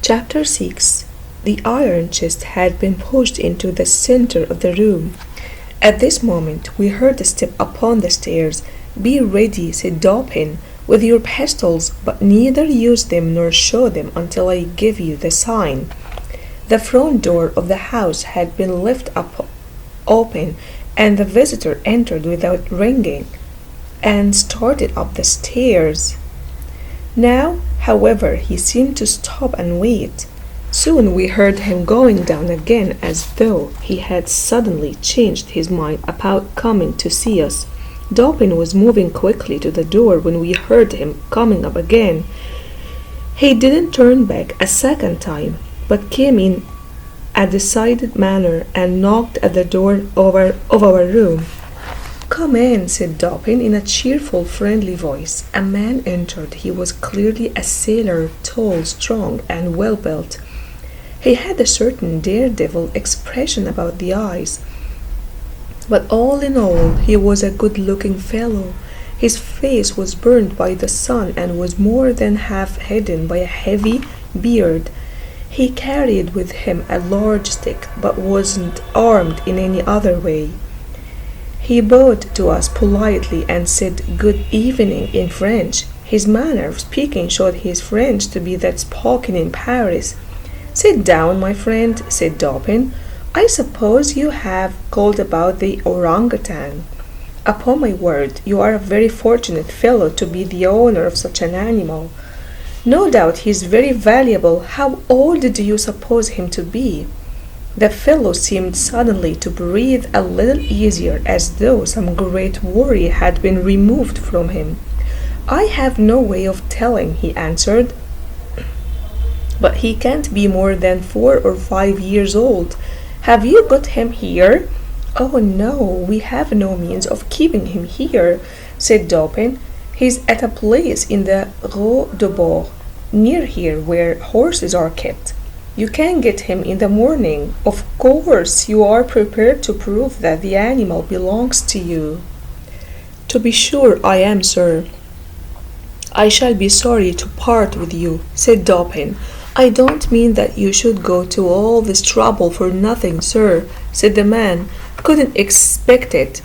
Chapter 6. The iron chest had been pushed into the center of the room. At this moment we heard a step upon the stairs. "Be ready," said Dopin, "with your pistols, but neither use them nor show them until I give you the sign." The front door of the house had been left open, and the visitor entered without ringing and started up the stairs. Now, however, he seemed to stop and wait. Soon we heard him going down again, as though he had suddenly changed his mind about coming to see us. Dopin was moving quickly to the door when we heard him coming up again. He didn't turn back a second time, but came in a decided manner and knocked at the door of our room. "Come in," said Dopin in a cheerful, friendly voice. A man entered. He was clearly a sailor, tall, strong, and well-built. He had a certain daredevil expression about the eyes. But all in all, he was a good-looking fellow. His face was burned by the sun and was more than half hidden by a heavy beard. He carried with him a large stick, but wasn't armed in any other way. He bowed to us politely and said good evening in French. His manner of speaking showed his French to be that spoken in Paris. "Sit down, my friend," said Dopin. "I suppose you have called about the orangutan. Upon my word, you are a very fortunate fellow to be the owner of such an animal. No doubt he is very valuable. How old do you suppose him to be?" The fellow seemed suddenly to breathe a little easier, as though some great worry had been removed from him. "I have no way of telling," he answered, "but he can't be more than 4 or 5 years old. Have you got him here?" "Oh no, we have no means of keeping him here," said Dopin. "He's at a place in the Rue de Bourg, near here, where horses are kept. You can get him in the morning. Of course, you are prepared to prove that the animal belongs to you." "To be sure I am, sir. I shall be sorry to part with you," said Dopin. "I don't mean that you should go to all this trouble for nothing, sir," said the man. Couldn't expect it.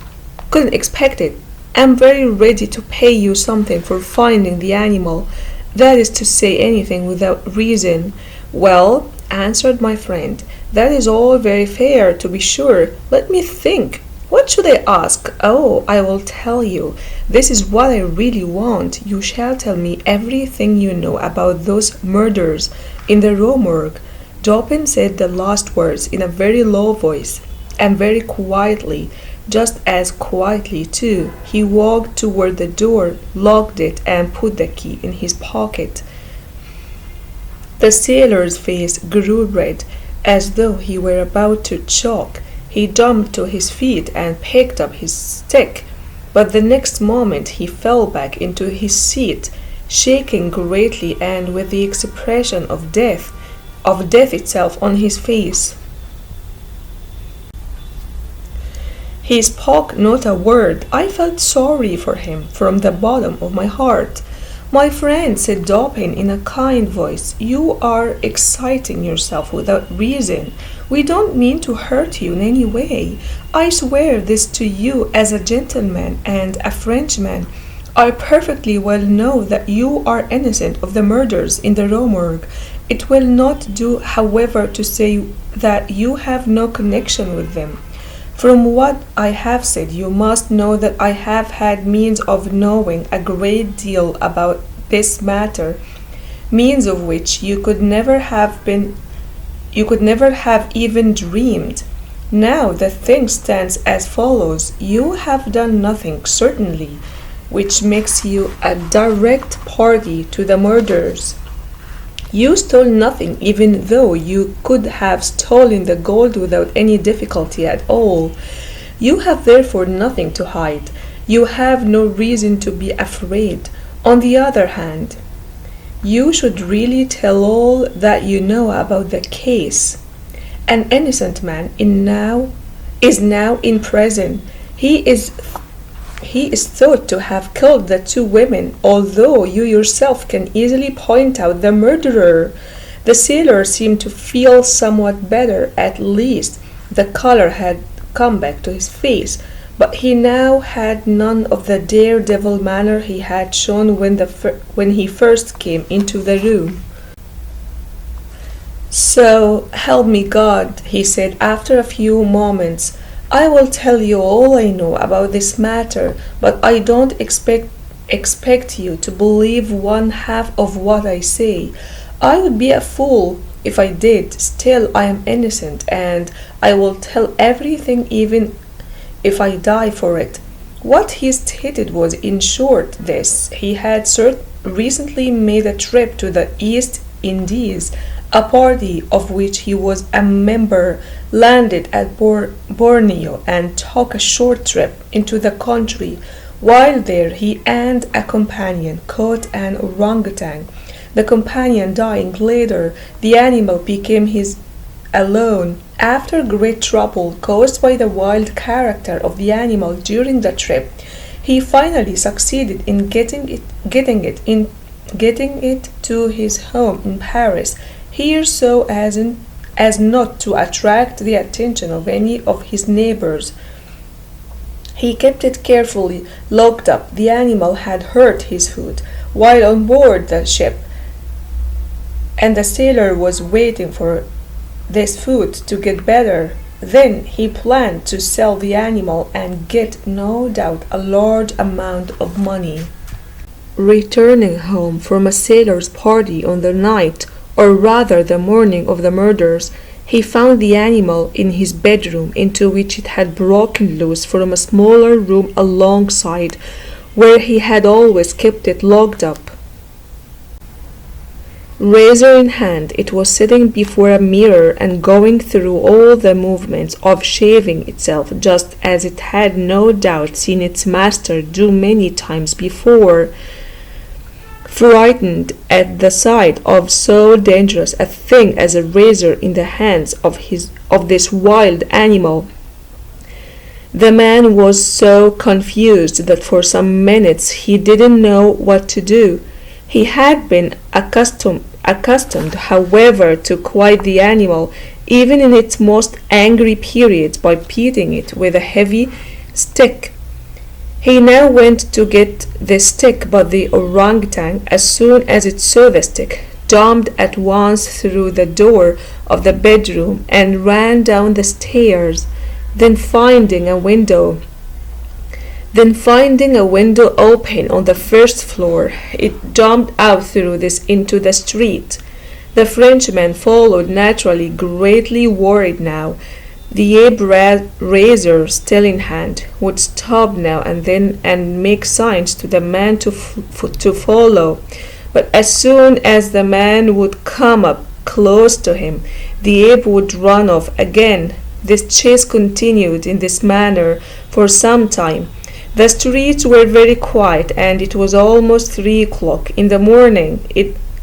I'm very ready to pay you something for finding the animal. That is to say, anything without reason." "Well," answered my friend, "that is all very fair, to be sure. Let me think. What should I ask? Oh, I will tell you. This is what I really want. You shall tell me everything you know about those murders in the Rue Morgue." Dopin said the last words in a very low voice and very quietly. Just as quietly, too, he walked toward the door, locked it, and put the key in his pocket. The sailor's face grew red, as though he were about to choke. He jumped to his feet and picked up his stick, but the next moment he fell back into his seat, shaking greatly and with the expression of death itself on his face. He spoke not a word. I felt sorry for him from the bottom of my heart. "My friend," said Dopin in a kind voice, "you are exciting yourself without reason. We don't mean to hurt you in any way. I swear this to you as a gentleman and a Frenchman. I perfectly well know that you are innocent of the murders in the Rue Morgue. It will not do, however, to say that you have no connection with them. From what I have said, you must know that I have had means of knowing a great deal about this matter, means of which you could never have even dreamed. Now the thing stands as follows. You have done nothing, certainly, which makes you a direct party to the murders. You stole nothing, even though you could have stolen the gold without any difficulty at all. You have therefore nothing to hide. You have no reason to be afraid. On the other hand, you should really tell all that you know about the case. An innocent man is now in prison. He is thought to have killed the 2 women, although you yourself can easily point out the murderer. The sailor seemed to feel somewhat better. At least the color had come back to his face, but he now had none of the daredevil manner he had shown when he first came into the room. "So help me God," he said after a few moments, "I will tell you all I know about this matter, but I don't expect you to believe one half of what I say. I would be a fool if I did. Still, I am innocent, and I will tell everything even if I die for it." What he stated was, in short, this: he had recently made a trip to the East Indies. A party of which he was a member landed at Borneo and took a short trip into the country. While there, he and a companion caught an orangutan. The companion dying later, the animal became his alone. After great trouble caused by the wild character of the animal during the trip, he finally succeeded in getting it to his home in Paris, here so as not to attract the attention of any of his neighbors. He kept it carefully locked up. The animal had hurt his foot while on board the ship, and the sailor was waiting for this foot to get better. Then he planned to sell the animal and get, no doubt, a large amount of money. Returning home from a sailor's party on the night, or rather the morning of the murders, he found the animal in his bedroom, into which it had broken loose from a smaller room alongside, where he had always kept it locked up. Razor in hand, it was sitting before a mirror and going through all the movements of shaving itself, just as it had no doubt seen its master do many times before. Frightened at the sight of so dangerous a thing as a razor in the hands of this wild animal, the man was so confused that for some minutes he didn't know what to do. He had been accustomed, however, to quiet the animal, even in its most angry periods, by beating it with a heavy stick. He now went to get the stick, but the orangutan, as soon as it saw the stick, jumped at once through the door of the bedroom and ran down the stairs. Then finding a window open on the first floor, it jumped out through this into the street. The Frenchman followed, naturally greatly worried now. The ape razor still in hand would stop now and then and make signs to the man to follow, but as soon as the man would come up close to him, the ape would run off again. This chase continued in this manner for some time. The streets were very quiet, and it was almost 3 o'clock in the morning.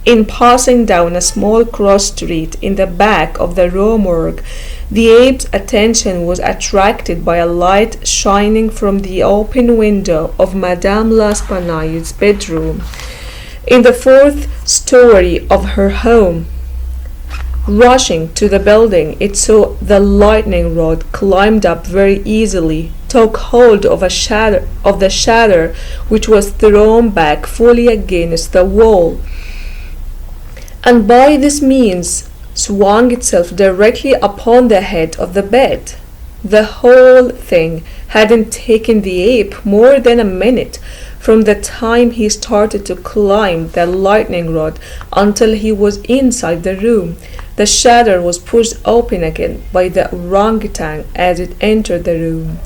In passing down a small cross street in the back of the Rue Morgue, the ape's attention was attracted by a light shining from the open window of Madame L'Espanaille's bedroom in the 4th story of her home. Rushing to the building, it saw the lightning rod, climbed up very easily, took hold of the shutter, which was thrown back fully against the wall, and by this means swung itself directly upon the head of the bed. The whole thing hadn't taken the ape more than a minute from the time he started to climb the lightning rod until he was inside the room. The shutter was pushed open again by the orangutan as it entered the room.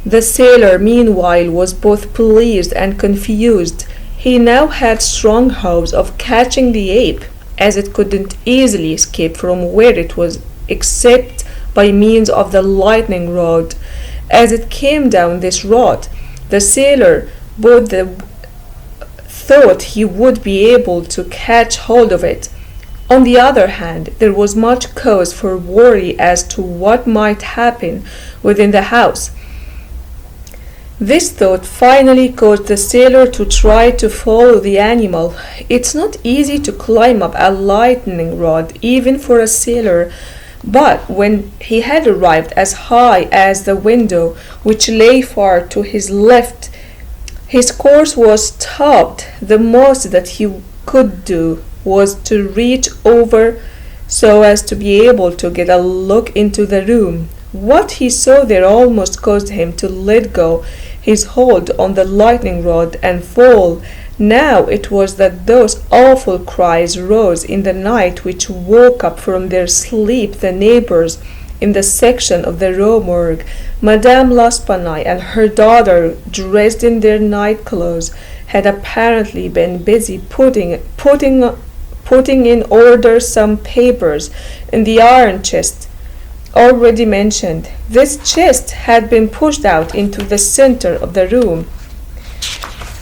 The sailor, meanwhile, was both pleased and confused. He now had strong hopes of catching the ape, as it couldn't easily escape from where it was except by means of the lightning rod. As it came down this rod, the sailor thought he would be able to catch hold of it. On the other hand, there was much cause for worry as to what might happen within the house. This thought finally caused the sailor to try to follow the animal. It's not easy to climb up a lightning rod, even for a sailor, but when he had arrived as high as the window, which lay far to his left, his course was stopped. The most that he could do was to reach over so as to be able to get a look into the room. What he saw there almost caused him to let go his hold on the lightning rod and fall. Now it was that those awful cries rose in the night which woke up from their sleep the neighbors in the section of the Row Morgue. Madame L'Espanaye and her daughter, dressed in their night clothes, had apparently been busy putting in order some papers in the iron chest already mentioned. This chest had been pushed out into the center of the room.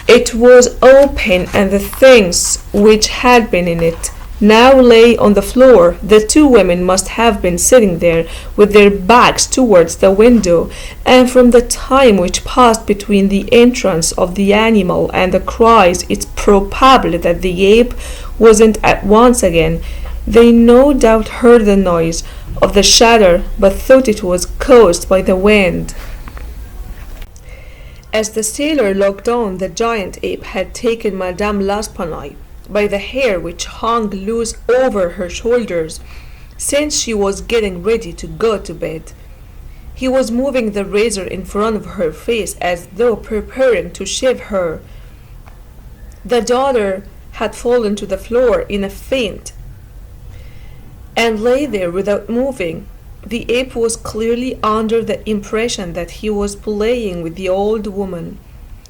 It was open, and the things which had been in it now lay on the floor. The two women must have been sitting there with their backs towards the window, and from the time which passed between the entrance of the animal and the cries, it's probable that the ape wasn't at once again. They no doubt heard the noise of the shatter, but thought it was caused by the wind. As the sailor looked on, the giant ape had taken Madame L'Espanaye by the hair which hung loose over her shoulders, since she was getting ready to go to bed. He was moving the razor in front of her face as though preparing to shave her. The daughter had fallen to the floor in a faint and lay there without moving. The ape was clearly under the impression that he was playing with the old woman,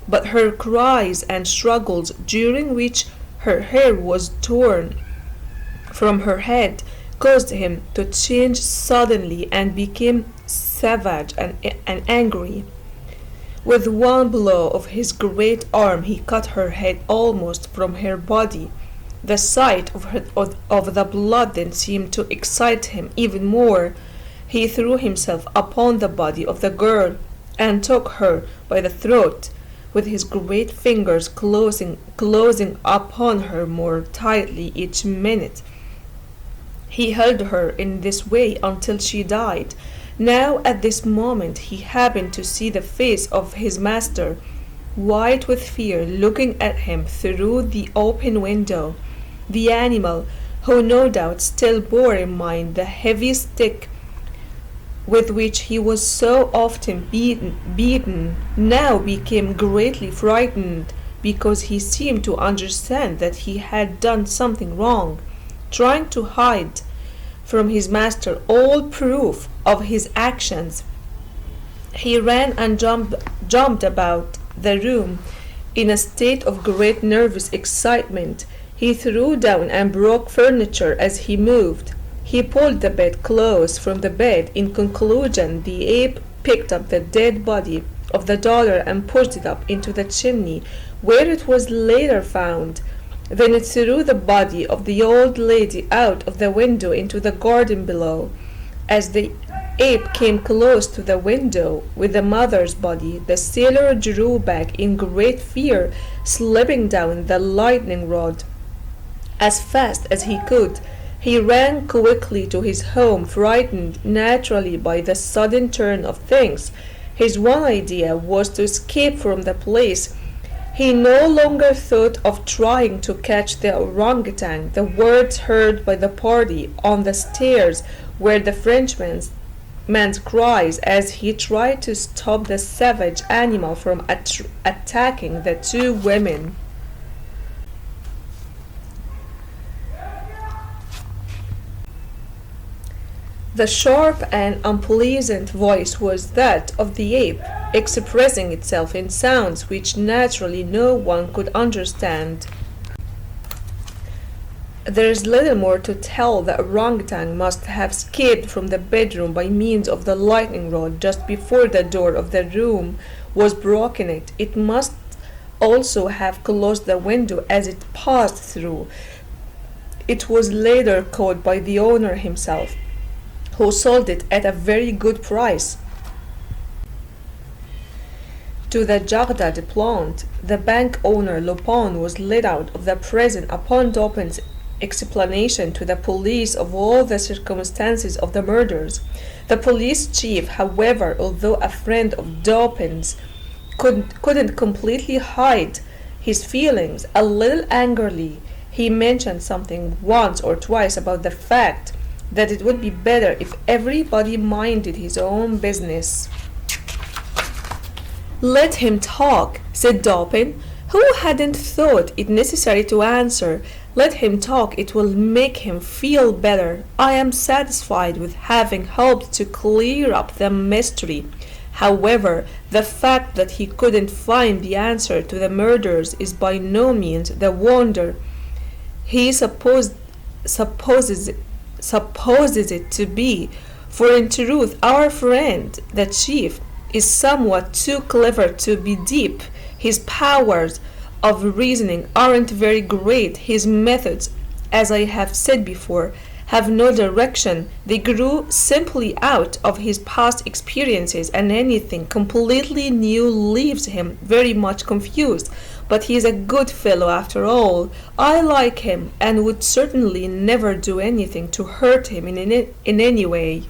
but her cries and struggles, during which her hair was torn from her head, caused him to change suddenly and became savage and angry. With one blow of his great arm he cut her head almost from her body. The sight of the blood then seemed to excite him even more. He threw himself upon the body of the girl and took her by the throat, with his great fingers closing upon her more tightly each minute. He held her in this way until she died. Now at this moment he happened to see the face of his master, white with fear, looking at him through the open window. The animal, who no doubt still bore in mind the heavy stick with which he was so often beaten, now became greatly frightened, because he seemed to understand that he had done something wrong. Trying to hide from his master all proof of his actions, he ran and jumped about the room in a state of great nervous excitement. He threw down and broke furniture as he moved. He pulled the bedclothes from the bed. In conclusion, the ape picked up the dead body of the daughter and pushed it up into the chimney, where it was later found. Then it threw the body of the old lady out of the window into the garden below. As the ape came close to the window with the mother's body, the sailor drew back in great fear, slipping down the lightning rod as fast as he could. He ran quickly to his home, frightened naturally by the sudden turn of things. His one idea was to escape from the place. He no longer thought of trying to catch the orangutan. The words heard by the party on the stairs were the Frenchman's cries as he tried to stop the savage animal from attacking the two women. The sharp and unpleasant voice was that of the ape, expressing itself in sounds which naturally no one could understand. There is little more to tell. The orangutan must have escaped from the bedroom by means of the lightning rod just before the door of the room was broken. It must also have closed the window as it passed through. It was later caught by the owner himself, who sold it at a very good price. To the Jagdad plant, the bank owner Lupin was let out of the prison upon Dopin's explanation to the police of all the circumstances of the murders. The police chief, however, although a friend of Dopin's, couldn't completely hide his feelings. A little angrily, he mentioned something once or twice about the fact that it would be better if everybody minded his own business. Let him talk, said Dopin, who hadn't thought it necessary to answer. Let him talk, it will make him feel better. I am satisfied with having helped to clear up the mystery. However, the fact that he couldn't find the answer to the murders is by no means the wonder he supposes it to be, for in truth our friend, the chief, is somewhat too clever to be deep. His powers of reasoning aren't very great. His methods, as I have said before, have no direction. They grew simply out of his past experiences, and anything completely new leaves him very much confused. But he is a good fellow after all. I like him, and would certainly never do anything to hurt him in any way.